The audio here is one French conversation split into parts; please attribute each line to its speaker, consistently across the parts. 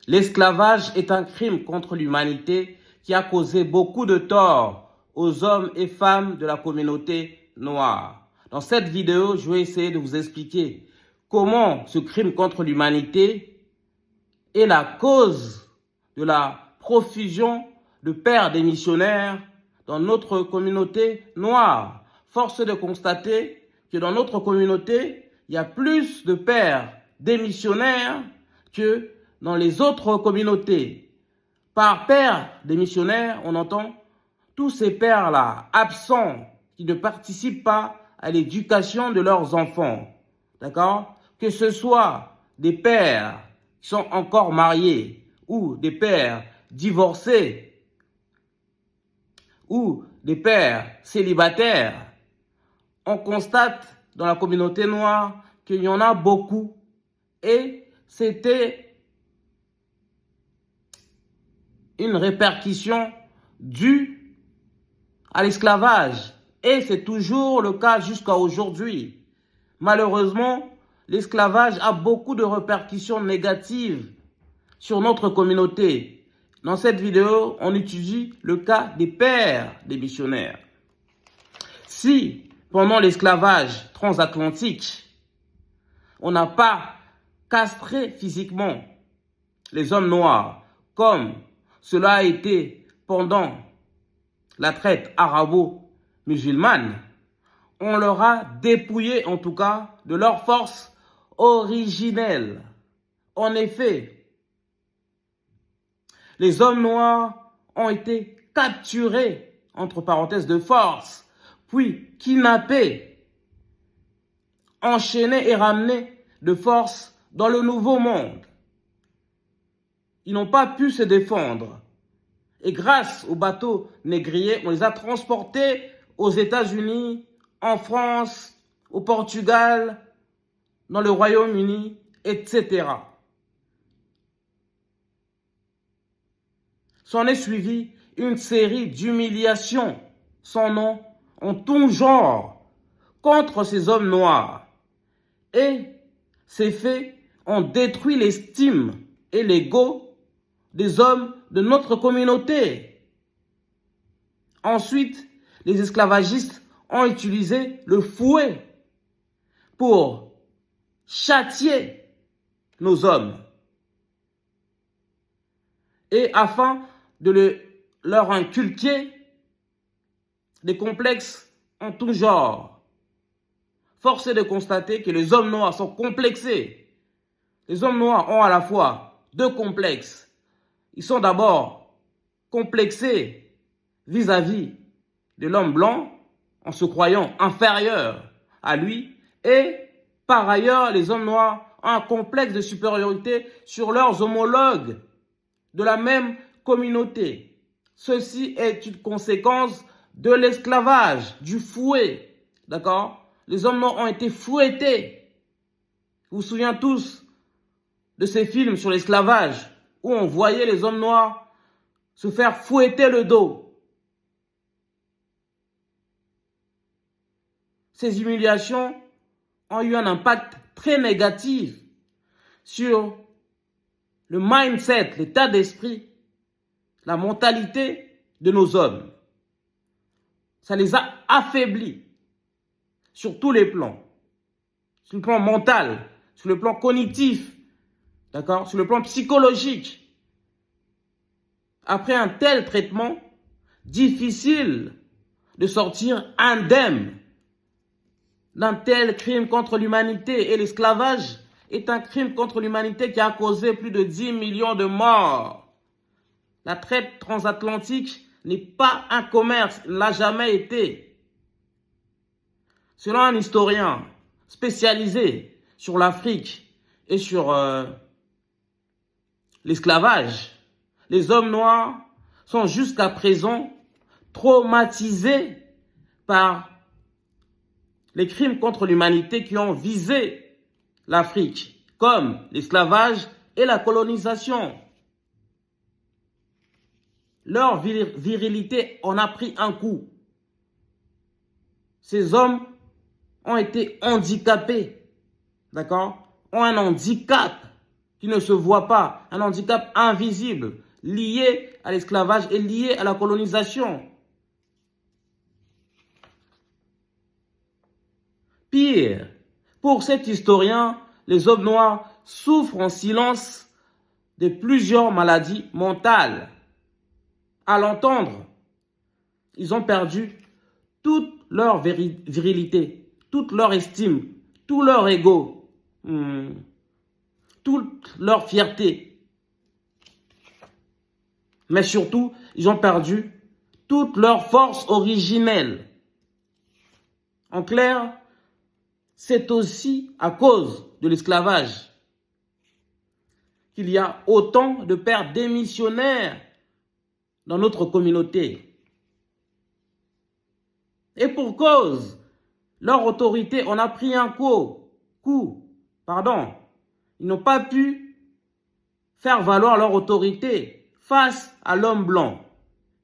Speaker 1: L'esclavage est un crime contre l'humanité qui a causé beaucoup de tort aux hommes et femmes de la communauté noire. Dans cette vidéo, je vais essayer de vous expliquer comment ce crime contre l'humanité est la cause de la profusion de pères démissionnaires dans notre communauté noire. Force est de constater que dans notre communauté, il y a plus de pères démissionnaires que dans les autres communautés. Par père démissionnaire, on entend tous ces pères-là absents qui ne participent pas à l'éducation de leurs enfants. D'accord? Que ce soit des pères qui sont encore mariés ou des pères divorcés ou des pères célibataires, on constate dans la communauté noire qu'il y en a beaucoup et c'était une répercussion due à l'esclavage. Et c'est toujours le cas jusqu'à aujourd'hui. Malheureusement, l'esclavage a beaucoup de répercussions négatives sur notre communauté. Dans cette vidéo, on étudie le cas des pères démissionnaires. Si, pendant l'esclavage transatlantique, on n'a pas castré physiquement les hommes noirs, comme cela a été pendant la traite arabo-musulmane, on leur a dépouillé en tout cas de leur force originelle. En effet, les hommes noirs ont été capturés, entre parenthèses de force, puis kidnappés, enchaînés et ramenés de force dans le nouveau monde. Ils n'ont pas pu se défendre. Et grâce aux bateaux négriers, on les a transportés aux États-Unis, en France, au Portugal, dans le Royaume-Uni, etc. S'en est suivi une série d'humiliations sans nom en tout genre contre ces hommes noirs. Et ces faits ont détruit l'estime et l'ego des hommes de notre communauté. Ensuite, les esclavagistes ont utilisé le fouet pour châtier nos hommes et afin de leur inculquer des complexes en tout genre. Force est de constater que les hommes noirs sont complexés. Les hommes noirs ont à la fois deux complexes. Ils sont d'abord complexés vis-à-vis de l'homme blanc en se croyant inférieur à lui. Et par ailleurs, les hommes noirs ont un complexe de supériorité sur leurs homologues de la même communauté. Ceci est une conséquence de l'esclavage, du fouet. D'accord? Les hommes noirs ont été fouettés. Vous vous souvenez tous de ces films sur l'esclavage où on voyait les hommes noirs se faire fouetter le dos. Ces humiliations ont eu un impact très négatif sur le mindset, l'état d'esprit, la mentalité de nos hommes. Ça les a affaiblis sur tous les plans. Sur le plan mental, sur le plan cognitif, d'accord, sur le plan psychologique. Après un tel traitement, difficile de sortir indemne d'un tel crime contre l'humanité. Et l'esclavage est un crime contre l'humanité qui a causé plus de 10 millions de morts. La traite transatlantique n'est pas un commerce, il ne l'a jamais été. Selon un historien spécialisé sur l'Afrique et sur l'esclavage, les hommes noirs sont jusqu'à présent traumatisés par les crimes contre l'humanité qui ont visé l'Afrique, comme l'esclavage et la colonisation. Leur virilité en a pris un coup. Ces hommes ont été handicapés, d'accord, ont un handicap qui ne se voit pas, un handicap invisible, lié à l'esclavage et lié à la colonisation. Pire, pour cet historien, les hommes noirs souffrent en silence de plusieurs maladies mentales. À l'entendre, ils ont perdu toute leur virilité, toute leur estime, tout leur ego, toute leur fierté. Mais surtout, ils ont perdu toute leur force originelle. En clair, c'est aussi à cause de l'esclavage qu'il y a autant de pères démissionnaires dans notre communauté. Et pour cause, leur autorité, on a pris un coup. Ils n'ont pas pu faire valoir leur autorité face à l'homme blanc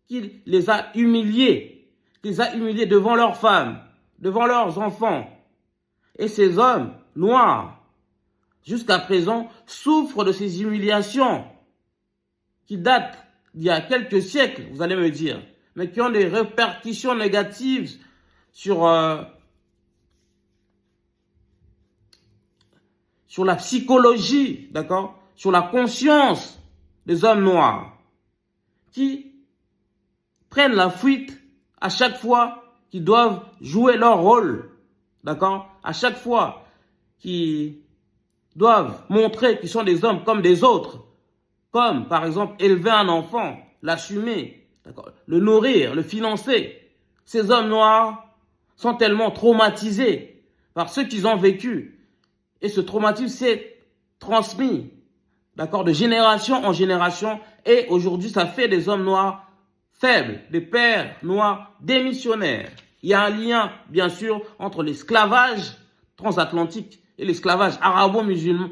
Speaker 1: qui les a humiliés, devant leurs femmes, devant leurs enfants. Et ces hommes noirs, jusqu'à présent, souffrent de ces humiliations qui datent d'il y a quelques siècles, vous allez me dire, mais qui ont des répercussions négatives sur la psychologie, d'accord, sur la conscience des hommes noirs, qui prennent la fuite à chaque fois qu'ils doivent jouer leur rôle, d'accord, à chaque fois qu'ils doivent montrer qu'ils sont des hommes comme des autres, comme par exemple élever un enfant, l'assumer, le nourrir, le financer. Ces hommes noirs sont tellement traumatisés par ce qu'ils ont vécu. Et ce traumatisme s'est transmis, d'accord, de génération en génération. Et aujourd'hui, ça fait des hommes noirs faibles, des pères noirs démissionnaires. Il y a un lien, bien sûr, entre l'esclavage transatlantique et l'esclavage arabo-musulman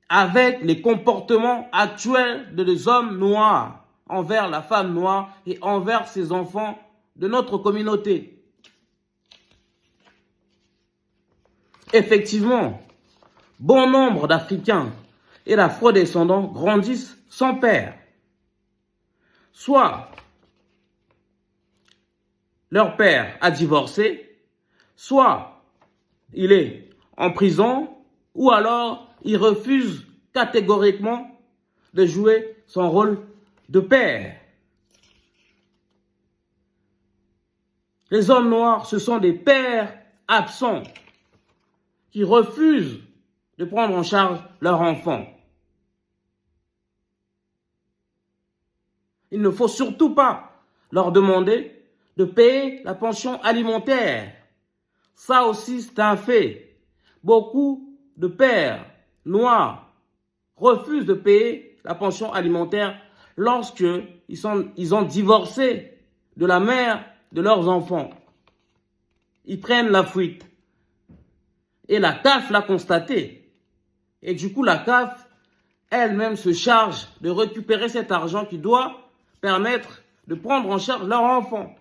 Speaker 1: avec les comportements actuels des hommes noirs envers la femme noire et envers ses enfants de notre communauté. Effectivement, bon nombre d'Africains et d'Afro-descendants grandissent sans père. Soit leur père a divorcé, soit il est en prison, ou alors il refuse catégoriquement de jouer son rôle de père. Les hommes noirs, ce sont des pères absents qui refusent de prendre en charge leurs enfants. Il ne faut surtout pas leur demander de payer la pension alimentaire. Ça aussi, c'est un fait. Beaucoup de pères noirs refusent de payer la pension alimentaire lorsqu'ils ont divorcé de la mère de leurs enfants. Ils prennent la fuite. Et la CAF l'a constaté. Et du coup, la CAF elle-même se charge de récupérer cet argent qui doit permettre de prendre en charge leurs enfants.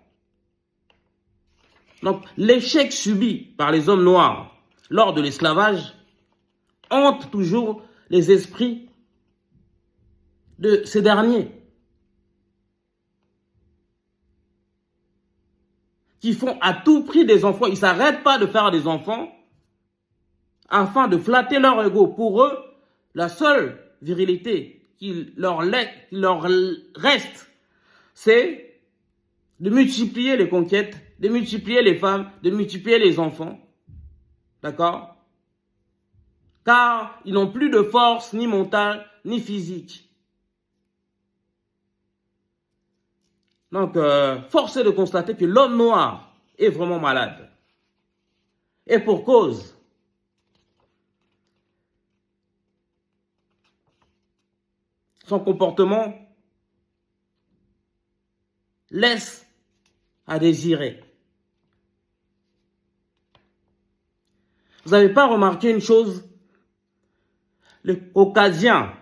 Speaker 1: Donc, l'échec subi par les hommes noirs lors de l'esclavage hante toujours les esprits de ces derniers, qui font à tout prix des enfants. Ils ne s'arrêtent pas de faire des enfants afin de flatter leur ego. Pour eux, la seule virilité qui leur reste, c'est de multiplier les conquêtes, de multiplier les femmes, de multiplier les enfants. D'accord? Car ils n'ont plus de force, ni mentale, ni physique. Donc, force est de constater que l'homme noir est vraiment malade. Et pour cause. Son comportement laisse à désirer. Vous n'avez pas remarqué une chose? Les Caucasiens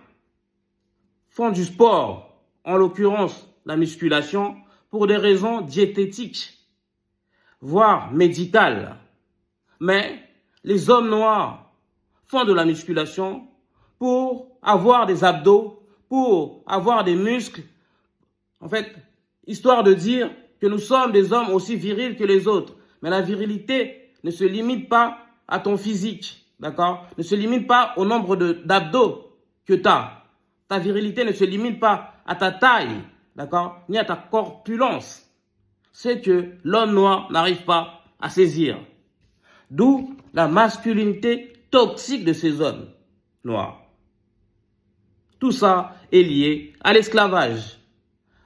Speaker 1: font du sport, en l'occurrence la musculation, pour des raisons diététiques, voire médicales. Mais les hommes noirs font de la musculation pour avoir des abdos, pour avoir des muscles. En fait, histoire de dire que nous sommes des hommes aussi virils que les autres. Mais la virilité ne se limite pas à ton physique, d'accord? Ne se limite pas au nombre d'abdos que tu as. Ta virilité ne se limite pas à ta taille, d'accord? Ni à ta corpulence. C'est que l'homme noir n'arrive pas à saisir. D'où la masculinité toxique de ces hommes noirs. Tout ça est lié à l'esclavage.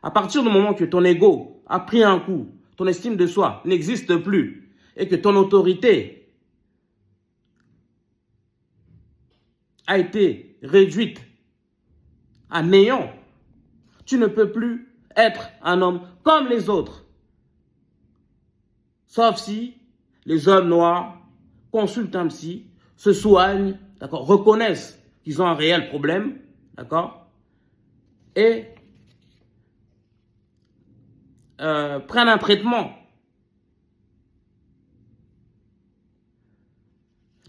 Speaker 1: À partir du moment que ton ego a pris un coup, ton estime de soi n'existe plus et que ton autorité a été réduite à néant, tu ne peux plus être un homme comme les autres. Sauf si les hommes noirs consultent un psy, se soignent, d'accord, reconnaissent qu'ils ont un réel problème, d'accord, et prennent un traitement.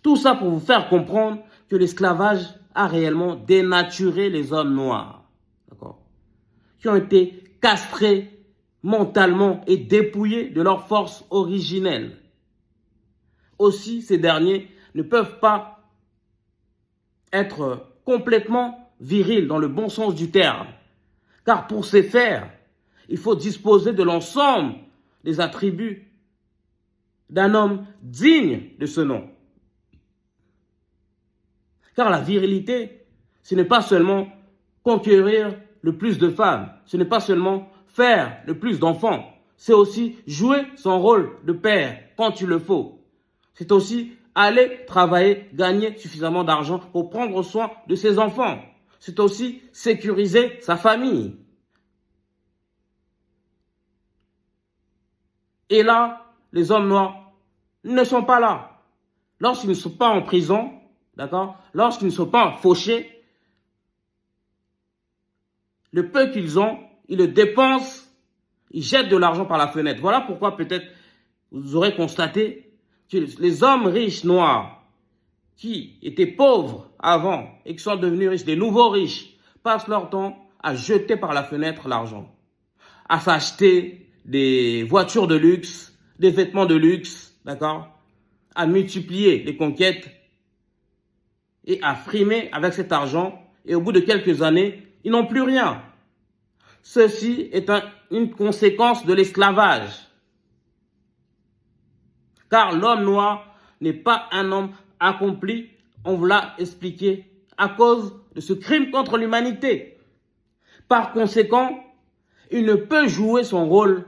Speaker 1: Tout ça pour vous faire comprendre que l'esclavage a réellement dénaturé les hommes noirs, d'accord, qui ont été castrés mentalement et dépouillés de leur force originelle. Aussi, ces derniers ne peuvent pas être complètement virils dans le bon sens du terme, car pour ce faire, il faut disposer de l'ensemble des attributs d'un homme digne de ce nom. Car la virilité, ce n'est pas seulement conquérir le plus de femmes, ce n'est pas seulement faire le plus d'enfants, c'est aussi jouer son rôle de père quand il le faut. C'est aussi aller travailler, gagner suffisamment d'argent pour prendre soin de ses enfants. C'est aussi sécuriser sa famille. Et là, les hommes noirs ne sont pas là. Lorsqu'ils ne sont pas en prison, d'accord, lorsqu'ils ne sont pas fauchés, le peu qu'ils ont, ils le dépensent, ils jettent de l'argent par la fenêtre. Voilà pourquoi peut-être vous aurez constaté que les hommes riches noirs qui étaient pauvres avant et qui sont devenus riches, des nouveaux riches, passent leur temps à jeter par la fenêtre l'argent, à s'acheter des voitures de luxe, des vêtements de luxe, d'accord, à multiplier les conquêtes et à frimer avec cet argent. Et au bout de quelques années, ils n'ont plus rien. Ceci est une conséquence de l'esclavage. Car l'homme noir n'est pas un homme accompli, on vous l'a expliqué, à cause de ce crime contre l'humanité. Par conséquent, il ne peut jouer son rôle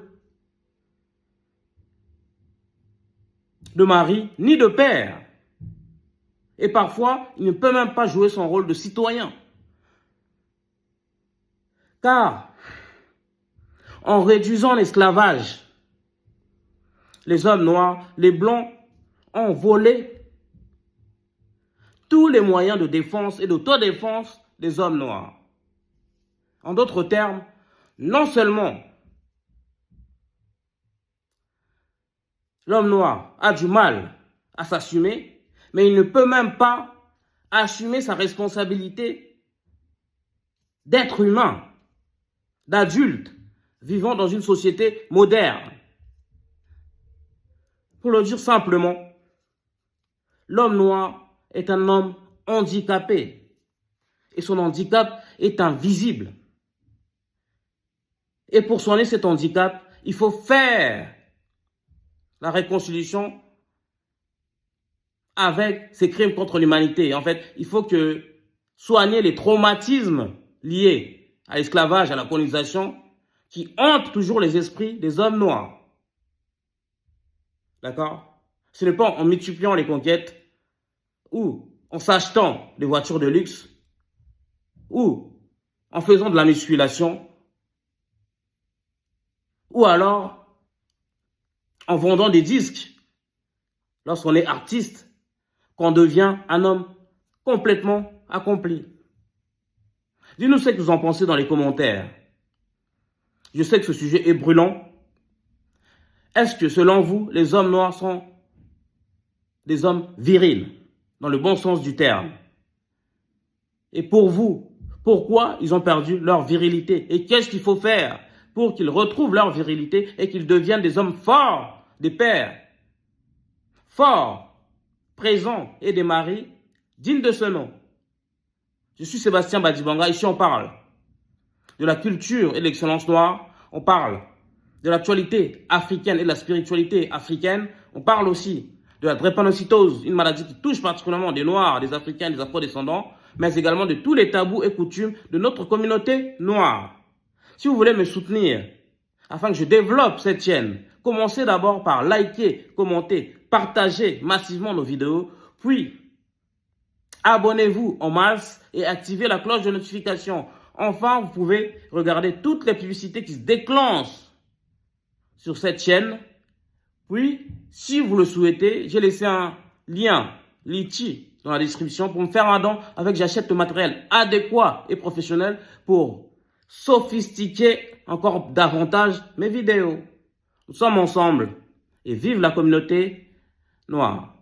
Speaker 1: de mari ni de père. Et parfois, il ne peut même pas jouer son rôle de citoyen. Car, en réduisant l'esclavage, les hommes noirs, les blancs, ont volé tous les moyens de défense et d'autodéfense des hommes noirs. En d'autres termes, non seulement l'homme noir a du mal à s'assumer, mais il ne peut même pas assumer sa responsabilité d'être humain, d'adulte, vivant dans une société moderne. Pour le dire simplement, l'homme noir est un homme handicapé et son handicap est invisible. Et pour soigner cet handicap, il faut faire la réconciliation avec ces crimes contre l'humanité. En fait, il faut que soigner les traumatismes liés à l'esclavage, à la colonisation, qui hantent toujours les esprits des hommes noirs. D'accord? Ce n'est pas en multipliant les conquêtes ou en s'achetant des voitures de luxe ou en faisant de la musculation ou alors en vendant des disques lorsqu'on est artiste qu'on devient un homme complètement accompli. Dites-nous ce que vous en pensez dans les commentaires. Je sais que ce sujet est brûlant. Est-ce que selon vous, les hommes noirs sont des hommes virils dans le bon sens du terme. Et pour vous, pourquoi ils ont perdu leur virilité? Et qu'est-ce qu'il faut faire pour qu'ils retrouvent leur virilité et qu'ils deviennent des hommes forts, des pères forts, présents et des maris dignes de ce nom? Je suis Sébastien Badibanga, ici on parle de la culture et de l'excellence noire, on parle de l'actualité africaine et de la spiritualité africaine, on parle aussi de la drépanocytose, une maladie qui touche particulièrement des Noirs, des Africains, des Afro-descendants, mais également de tous les tabous et coutumes de notre communauté noire. Si vous voulez me soutenir afin que je développe cette chaîne, commencez d'abord par liker, commenter, partager massivement nos vidéos, puis abonnez-vous en masse et activez la cloche de notification. Enfin, vous pouvez regarder toutes les publicités qui se déclenchent sur cette chaîne. Puis, si vous le souhaitez, j'ai laissé un lien Litchi dans la description pour me faire un don avec que j'achète le matériel adéquat et professionnel pour sophistiquer encore davantage mes vidéos. Nous sommes ensemble et vive la communauté noire.